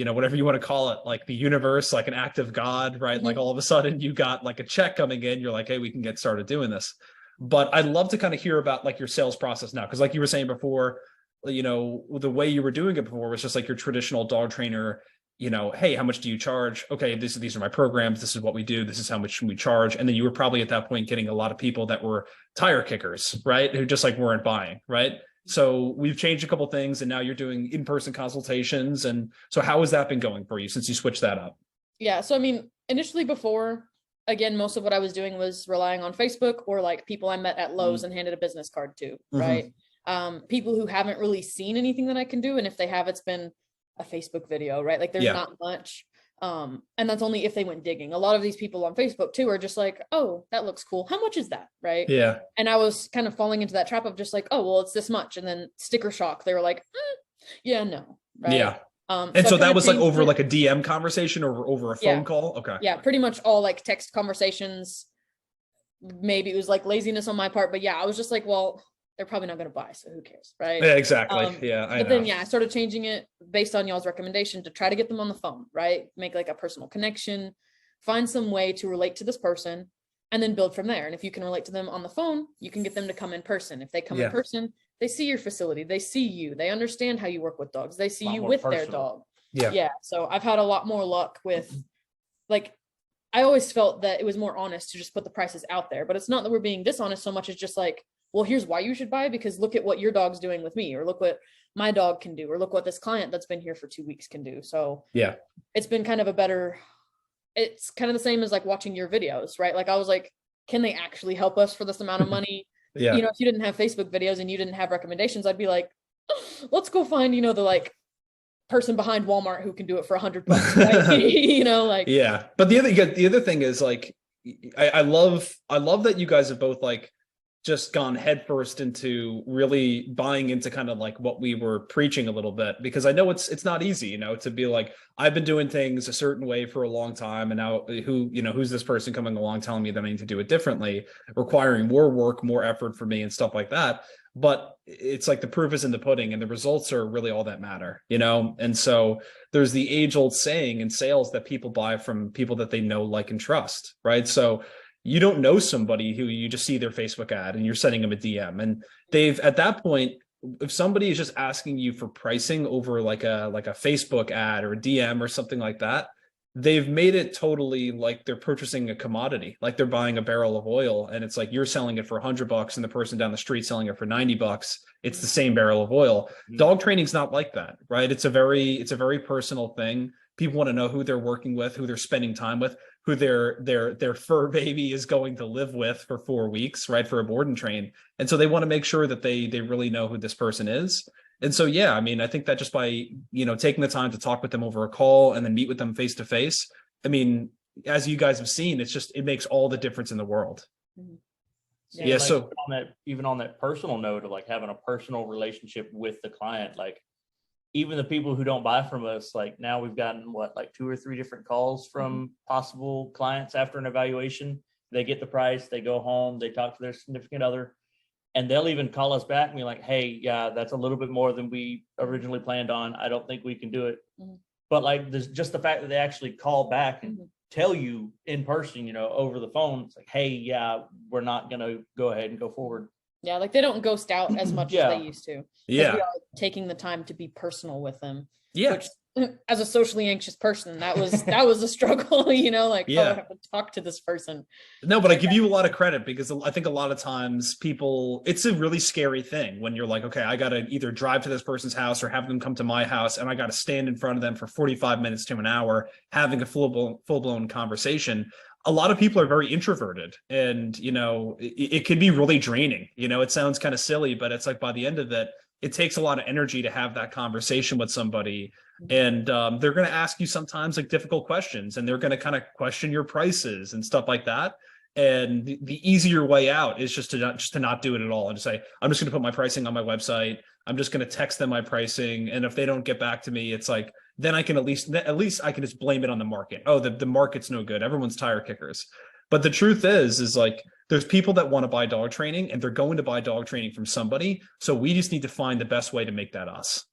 whatever you want to call it, like the universe, like an act of God, right? Like all of a sudden you got like a check coming in, you're like, hey, we can get started doing this. But I'd love to kind of hear about like your sales process now. Cause like you were saying before, the way you were doing it before was just like your traditional dog trainer, hey, how much do you charge? Okay, these are my programs. This is what we do. This is how much we charge. And then you were probably at that point getting a lot of people that were tire kickers, right? Who just like weren't buying, right? So we've changed a couple of things, and now you're doing in-person consultations. And so how has that been going for you since you switched that up? Yeah. So, I mean, initially before, again, most of what I was doing was relying on Facebook or like people I met at Lowe's and handed a business card to, right? People who haven't really seen anything that I can do. And if they have, it's been a Facebook video, right? Like there's not much. And that's only if they went digging. A lot of these people on Facebook too are just like, oh, that looks cool. How much is that? Right. Yeah. And I was kind of falling into that trap of just like, oh, well, it's this much. And then sticker shock. They were like, yeah, no. Right. Yeah. And so that was like over like a DM conversation or over a phone call? Okay. Yeah, pretty much all like text conversations. Maybe it was like laziness on my part, but yeah, I was just like, well, they're probably not going to buy, so who cares, right? Yeah, exactly. Then I started changing it based on y'all's recommendation to try to get them on the phone, right? Make like a personal connection, find some way to relate to this person, and then build from there. And if you can relate to them on the phone, you can get them to come in person. If they come in person, they see your facility, they see you, they understand how you work with dogs, they see you with their dog. Yeah. So I've had a lot more luck with, like, I always felt that it was more honest to just put the prices out there, but it's not that we're being dishonest so much as just like, well, here's why you should buy, because look at what your dog's doing with me, or look what my dog can do, or look what this client that's been here for 2 weeks can do. So yeah, it's been kind of it's kind of the same as like watching your videos, right? Like I was like, can they actually help us for this amount of money? If you didn't have Facebook videos and you didn't have recommendations, I'd be like, let's go find, the like person behind Walmart who can do it for $100, right? Yeah. But the other thing is like, I love that you guys have both like just gone headfirst into really buying into kind of like what we were preaching a little bit, because I know it's not easy, to be like, I've been doing things a certain way for a long time, and now who's this person coming along telling me that I need to do it differently, requiring more work, more effort for me and stuff like that. But it's like the proof is in the pudding, and the results are really all that matter, And so there's the age-old saying in sales that people buy from people that they know, like, and trust, right? So you don't know somebody who you just see their Facebook ad and you're sending them a DM, and they've, at that point, if somebody is just asking you for pricing over like a Facebook ad or a DM or something like that, they've made it totally like they're purchasing a commodity, like they're buying a barrel of oil, and it's like you're selling it for $100 and the person down the street selling it for $90. It's the same barrel of oil. Dog training's not like that, right? It's a very personal thing. People want to know who they're working with, who they're spending time with, who their fur baby is going to live with for 4 weeks, right, for a board and train. And so they want to make sure that they really know who this person is. And so, yeah, I mean, I think that just by, taking the time to talk with them over a call and then meet with them face to face, I mean, as you guys have seen, it makes all the difference in the world. Yeah. Like, so on that personal note of like having a personal relationship with the client, like even the people who don't buy from us, like now we've gotten like 2 or 3 different calls from possible clients after an evaluation. They get the price, they go home, they talk to their significant other, and they'll even call us back and be like, hey, yeah, that's a little bit more than we originally planned on. I don't think we can do it. But like, there's just the fact that they actually call back and tell you in person, over the phone, it's like, hey, yeah, we're not going to go ahead and go forward. Yeah, like they don't ghost out as much as they used to. Yeah. We are taking the time to be personal with them. Yeah. Which, as a socially anxious person, that was a struggle, like, oh, I have to talk to this person. No, but I give you a lot of credit, because I think a lot of times it's a really scary thing when you're like, okay, I got to either drive to this person's house or have them come to my house, and I got to stand in front of them for 45 minutes to an hour having a full-blown conversation. A lot of people are very introverted, and, it can be really draining. It sounds kind of silly, but it's like by the end of it, it takes a lot of energy to have that conversation with somebody. And they're going to ask you sometimes like difficult questions, and they're going to kind of question your prices and stuff like that. And the easier way out is just to not do it at all and just say, I'm just going to put my pricing on my website. I'm just going to text them my pricing. And if they don't get back to me, it's like, then I can at least I can just blame it on the market. Oh, the market's no good. Everyone's tire kickers. But the truth is like, there's people that want to buy dog training, and they're going to buy dog training from somebody. So we just need to find the best way to make that us.